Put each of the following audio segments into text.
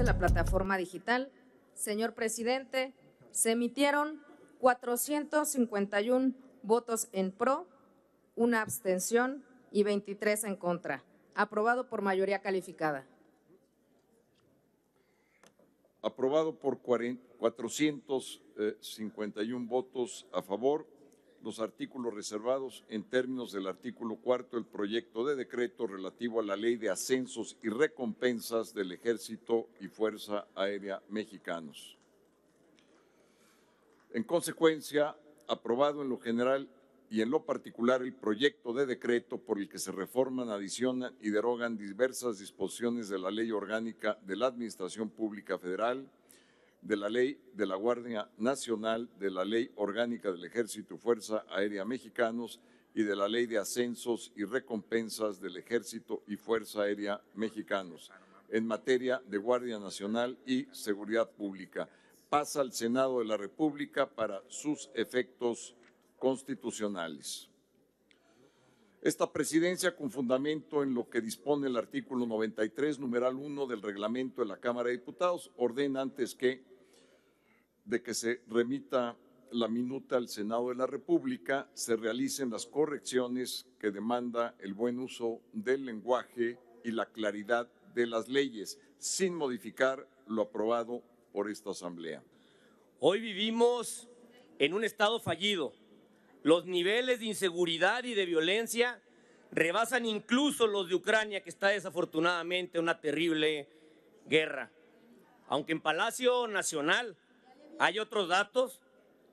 de la plataforma digital. Señor presidente, se emitieron 451 votos en pro, una abstención y 23 en contra. Aprobado por mayoría calificada. Aprobado por 451 votos a favor. Los artículos reservados en términos del artículo 4 del proyecto de decreto relativo a la Ley de Ascensos y Recompensas del Ejército y Fuerza Aérea Mexicanos. En consecuencia, aprobado en lo general y en lo particular el proyecto de decreto por el que se reforman, adicionan y derogan diversas disposiciones de la Ley Orgánica de la Administración Pública Federal, de la Ley de la Guardia Nacional, de la Ley Orgánica del Ejército y Fuerza Aérea Mexicanos y de la Ley de Ascensos y Recompensas del Ejército y Fuerza Aérea Mexicanos en materia de Guardia Nacional y Seguridad Pública. Pasa al Senado de la República para sus efectos constitucionales. Esta presidencia, con fundamento en lo que dispone el artículo 93, numeral 1 del reglamento de la Cámara de Diputados, ordena antes de que se remita la minuta al Senado de la República, se realicen las correcciones que demanda el buen uso del lenguaje y la claridad de las leyes, sin modificar lo aprobado por esta Asamblea. Hoy vivimos en un estado fallido. Los niveles de inseguridad y de violencia rebasan incluso los de Ucrania, que está desafortunadamente en una terrible guerra. Aunque en Palacio Nacional hay otros datos,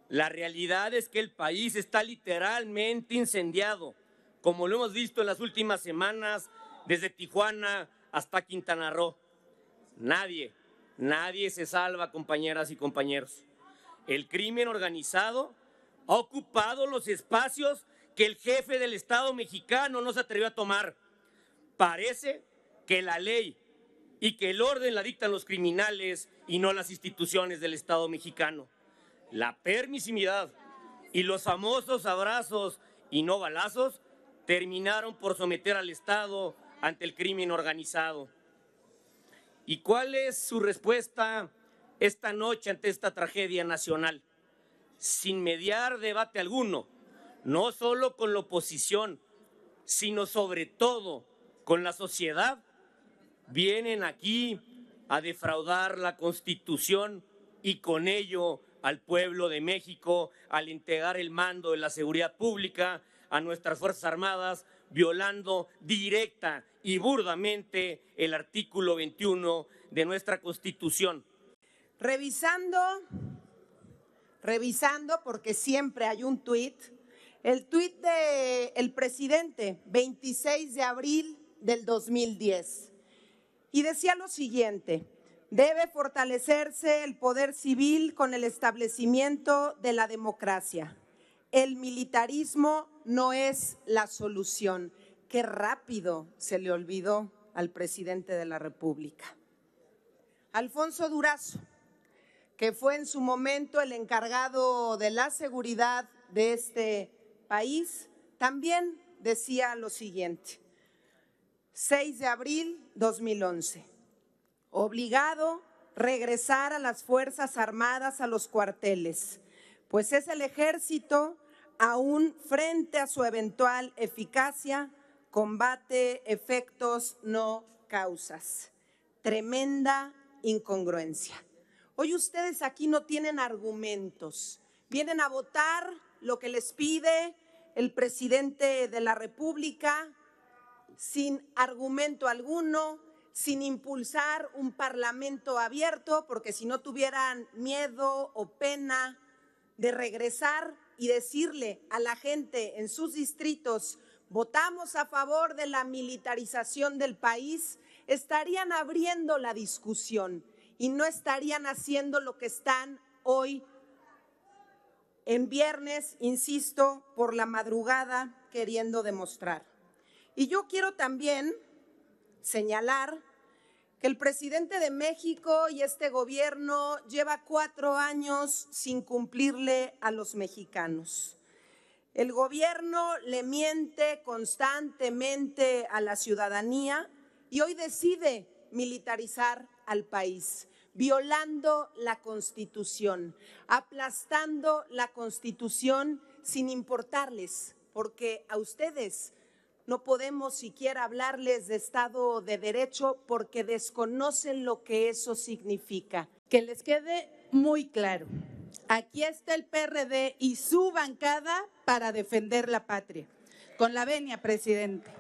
la realidad es que el país está literalmente incendiado, como lo hemos visto en las últimas semanas, desde Tijuana hasta Quintana Roo. Nadie se salva, compañeras y compañeros. El crimen organizado ha ocupado los espacios que el jefe del Estado mexicano no se atrevió a tomar. Parece que la ley y que el orden la dictan los criminales y no las instituciones del Estado mexicano. La permisividad y los famosos abrazos y no balazos terminaron por someter al Estado ante el crimen organizado. ¿Y cuál es su respuesta esta noche ante esta tragedia nacional? Sin mediar debate alguno, no solo con la oposición, sino sobre todo con la sociedad, vienen aquí a defraudar la Constitución y con ello al pueblo de México, al entregar el mando de la seguridad pública a nuestras Fuerzas Armadas, violando directa y burdamente el artículo 21 de nuestra Constitución. Revisando, porque siempre hay un tuit, el tuit del presidente, 26 de abril del 2010, y decía lo siguiente: debe fortalecerse el poder civil con el establecimiento de la democracia. El militarismo no es la solución. Qué rápido se le olvidó al presidente de la República. Alfonso Durazo, que fue en su momento el encargado de la seguridad de este país, también decía lo siguiente: 6 de abril 2011, obligado regresar a las Fuerzas Armadas a los cuarteles, pues es el ejército, aún frente a su eventual eficacia, combate efectos, no causas. Tremenda incongruencia. Hoy ustedes aquí no tienen argumentos, vienen a votar lo que les pide el presidente de la República sin argumento alguno, sin impulsar un parlamento abierto, porque si no tuvieran miedo o pena de regresar y decirle a la gente en sus distritos: votamos a favor de la militarización del país, estarían abriendo la discusión y no estarían haciendo lo que están hoy en viernes, insisto, por la madrugada queriendo demostrar. Y yo quiero también señalar que el presidente de México y este gobierno lleva 4 años sin cumplirle a los mexicanos. El gobierno le miente constantemente a la ciudadanía y hoy decide militarizar al país, violando la Constitución, aplastando la Constitución sin importarles, porque a ustedes no podemos siquiera hablarles de Estado de Derecho porque desconocen lo que eso significa. Que les quede muy claro, aquí está el PRD y su bancada para defender la patria. Con la venia, presidente.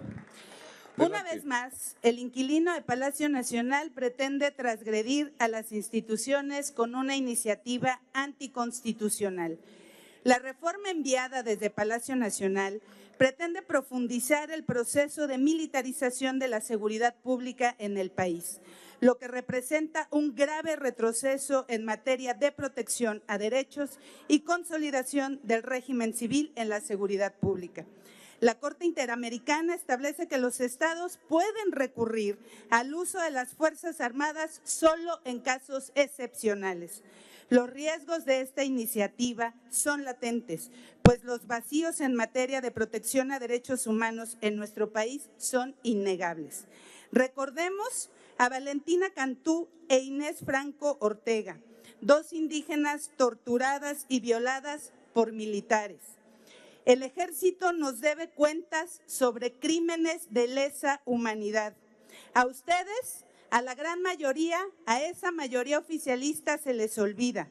Una vez más, el inquilino de Palacio Nacional pretende transgredir a las instituciones con una iniciativa anticonstitucional. La reforma enviada desde Palacio Nacional pretende profundizar el proceso de militarización de la seguridad pública en el país, lo que representa un grave retroceso en materia de protección a derechos y consolidación del régimen civil en la seguridad pública. La Corte Interamericana establece que los estados pueden recurrir al uso de las Fuerzas Armadas solo en casos excepcionales. Los riesgos de esta iniciativa son latentes, pues los vacíos en materia de protección a derechos humanos en nuestro país son innegables. Recordemos a Valentina Cantú e Inés Franco Ortega, dos indígenas torturadas y violadas por militares. El ejército nos debe cuentas sobre crímenes de lesa humanidad. A ustedes, a la gran mayoría, a esa mayoría oficialista se les olvida,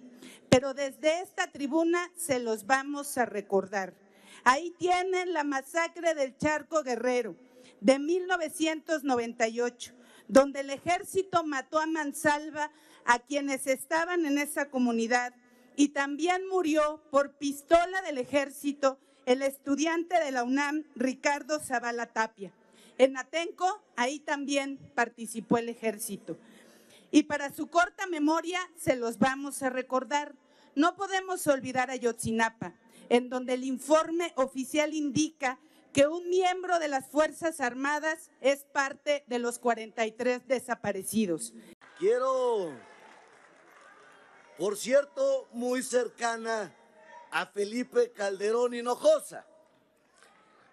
pero desde esta tribuna se los vamos a recordar. Ahí tienen la masacre del Charco Guerrero de 1998, donde el ejército mató a mansalva a quienes estaban en esa comunidad y también murió por pistola del ejército el estudiante de la UNAM, Ricardo Zavala Tapia. En Atenco, ahí también participó el ejército. Y para su corta memoria se los vamos a recordar. No podemos olvidar a Ayotzinapa, en donde el informe oficial indica que un miembro de las Fuerzas Armadas es parte de los 43 desaparecidos. Quiero, por cierto, muy cercana a Felipe Calderón Hinojosa,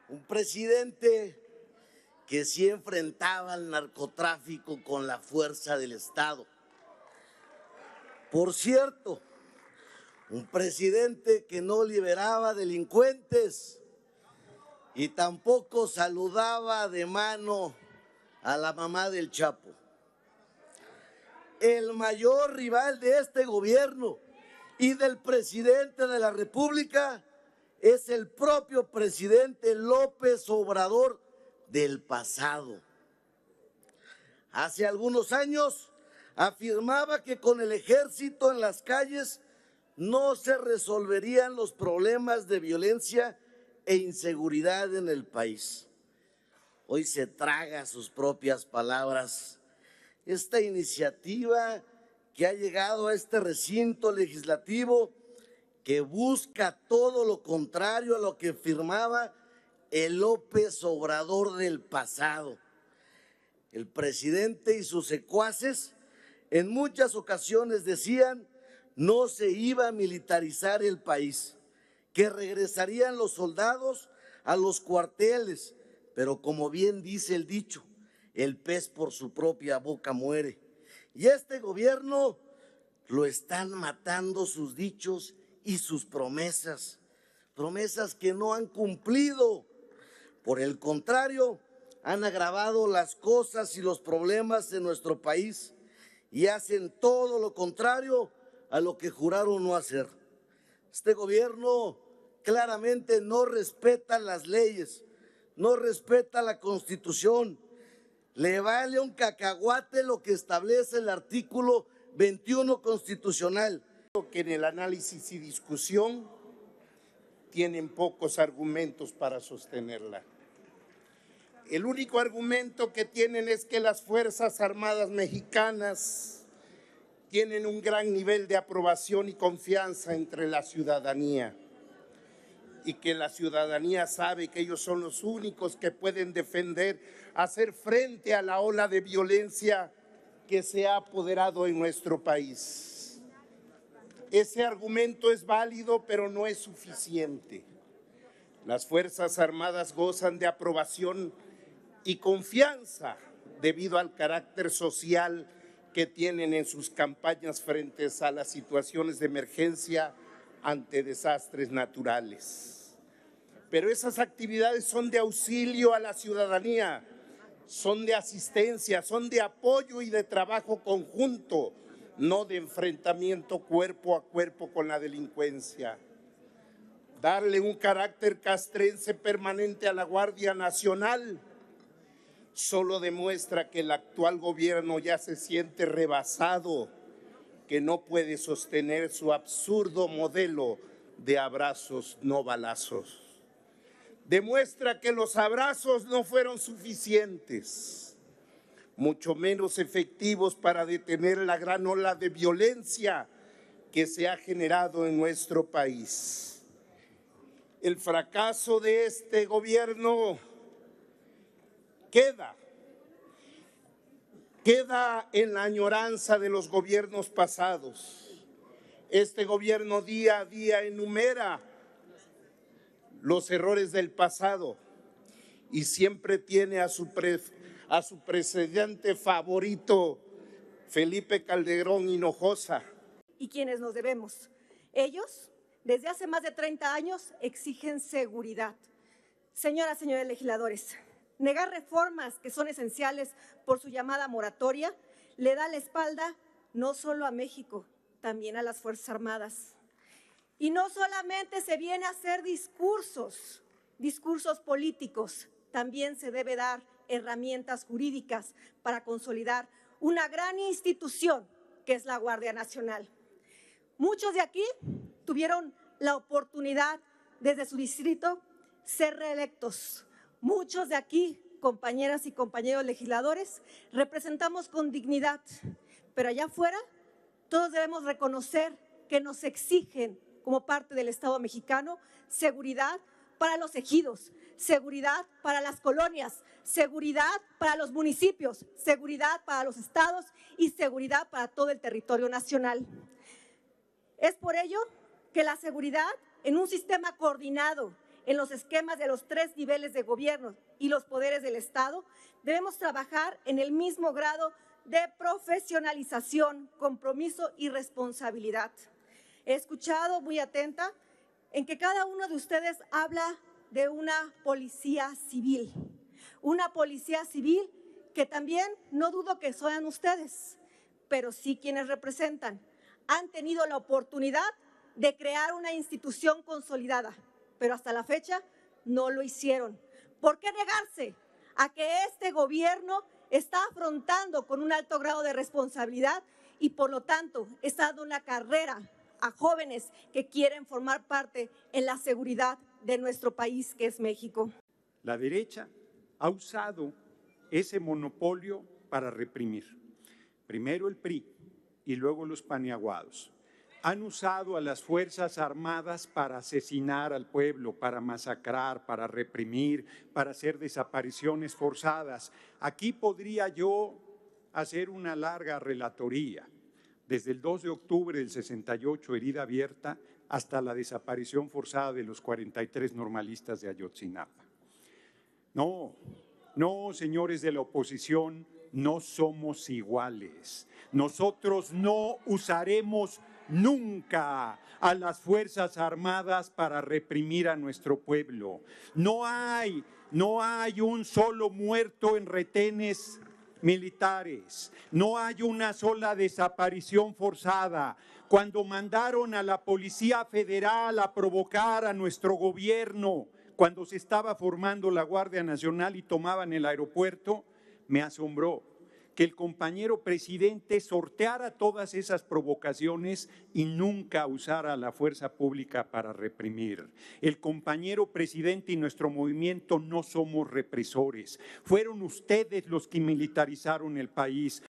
un presidente que sí enfrentaba al narcotráfico con la fuerza del Estado. Por cierto, un presidente que no liberaba delincuentes y tampoco saludaba de mano a la mamá del Chapo. El mayor rival de este gobierno y del presidente de la República es el propio presidente López Obrador del pasado. Hace algunos años afirmaba que con el ejército en las calles no se resolverían los problemas de violencia e inseguridad en el país. Hoy se traga sus propias palabras. Esta iniciativa que ha llegado a este recinto legislativo, que busca todo lo contrario a lo que firmaba el López Obrador del pasado. El presidente y sus secuaces en muchas ocasiones decían no se iba a militarizar el país, que regresarían los soldados a los cuarteles, pero como bien dice el dicho, el pez por su propia boca muere. Y este gobierno lo están matando sus dichos y sus promesas, promesas que no han cumplido. Por el contrario, han agravado las cosas y los problemas en nuestro país y hacen todo lo contrario a lo que juraron no hacer. Este gobierno claramente no respeta las leyes, no respeta la Constitución. Le vale un cacahuate lo que establece el artículo 21 constitucional. Que en el análisis y discusión tienen pocos argumentos para sostenerla. El único argumento que tienen es que las Fuerzas Armadas mexicanas tienen un gran nivel de aprobación y confianza entre la ciudadanía y que la ciudadanía sabe que ellos son los únicos que pueden defender, hacer frente a la ola de violencia que se ha apoderado en nuestro país. Ese argumento es válido, pero no es suficiente. Las Fuerzas Armadas gozan de aprobación y confianza debido al carácter social que tienen en sus campañas frente a las situaciones de emergencia ante desastres naturales. Pero esas actividades son de auxilio a la ciudadanía, son de asistencia, son de apoyo y de trabajo conjunto, no de enfrentamiento cuerpo a cuerpo con la delincuencia. Darle un carácter castrense permanente a la Guardia Nacional solo demuestra que el actual gobierno ya se siente rebasado, que no puede sostener su absurdo modelo de abrazos, no balazos. Demuestra que los abrazos no fueron suficientes, mucho menos efectivos para detener la gran ola de violencia que se ha generado en nuestro país. El fracaso de este gobierno queda en la añoranza de los gobiernos pasados. Este gobierno día a día enumera los errores del pasado y siempre tiene a su presidente favorito, Felipe Calderón Hinojosa. Y quienes nos debemos. Ellos, desde hace más de 30 años, exigen seguridad. Señoras, señores legisladores, negar reformas que son esenciales por su llamada moratoria le da la espalda no solo a México, también a las Fuerzas Armadas. Y no solamente se viene a hacer discursos políticos, también se debe dar herramientas jurídicas para consolidar una gran institución que es la Guardia Nacional. Muchos de aquí tuvieron la oportunidad desde su distrito ser reelectos. Muchos de aquí, compañeras y compañeros legisladores, representamos con dignidad, pero allá afuera todos debemos reconocer que nos exigen como parte del Estado mexicano seguridad para los ejidos, seguridad para las colonias, seguridad para los municipios, seguridad para los estados y seguridad para todo el territorio nacional. Es por ello que la seguridad en un sistema coordinado en los esquemas de los 3 niveles de gobierno y los poderes del Estado, debemos trabajar en el mismo grado de profesionalización, compromiso y responsabilidad. He escuchado muy atenta en que cada uno de ustedes habla de una policía civil que también no dudo que sean ustedes, pero sí quienes representan. Han tenido la oportunidad de crear una institución consolidada, pero hasta la fecha no lo hicieron. ¿Por qué negarse a que este gobierno está afrontando con un alto grado de responsabilidad y por lo tanto está dando una carrera a jóvenes que quieren formar parte en la seguridad de nuestro país, que es México? La derecha ha usado ese monopolio para reprimir. Primero el PRI y luego los paniaguados. Han usado a las Fuerzas Armadas para asesinar al pueblo, para masacrar, para reprimir, para hacer desapariciones forzadas. Aquí podría yo hacer una larga relatoría. Desde el 2 de octubre del 68, herida abierta, hasta la desaparición forzada de los 43 normalistas de Ayotzinapa. No, señores de la oposición, no somos iguales. Nosotros no usaremos nunca a las Fuerzas Armadas para reprimir a nuestro pueblo. No hay un solo muerto en retenes militares, no hay una sola desaparición forzada. Cuando mandaron a la Policía Federal a provocar a nuestro gobierno, cuando se estaba formando la Guardia Nacional y tomaban el aeropuerto, me asombró que el compañero presidente sorteara todas esas provocaciones y nunca usara a la fuerza pública para reprimir. El compañero presidente y nuestro movimiento no somos represores. Fueron ustedes los que militarizaron el país,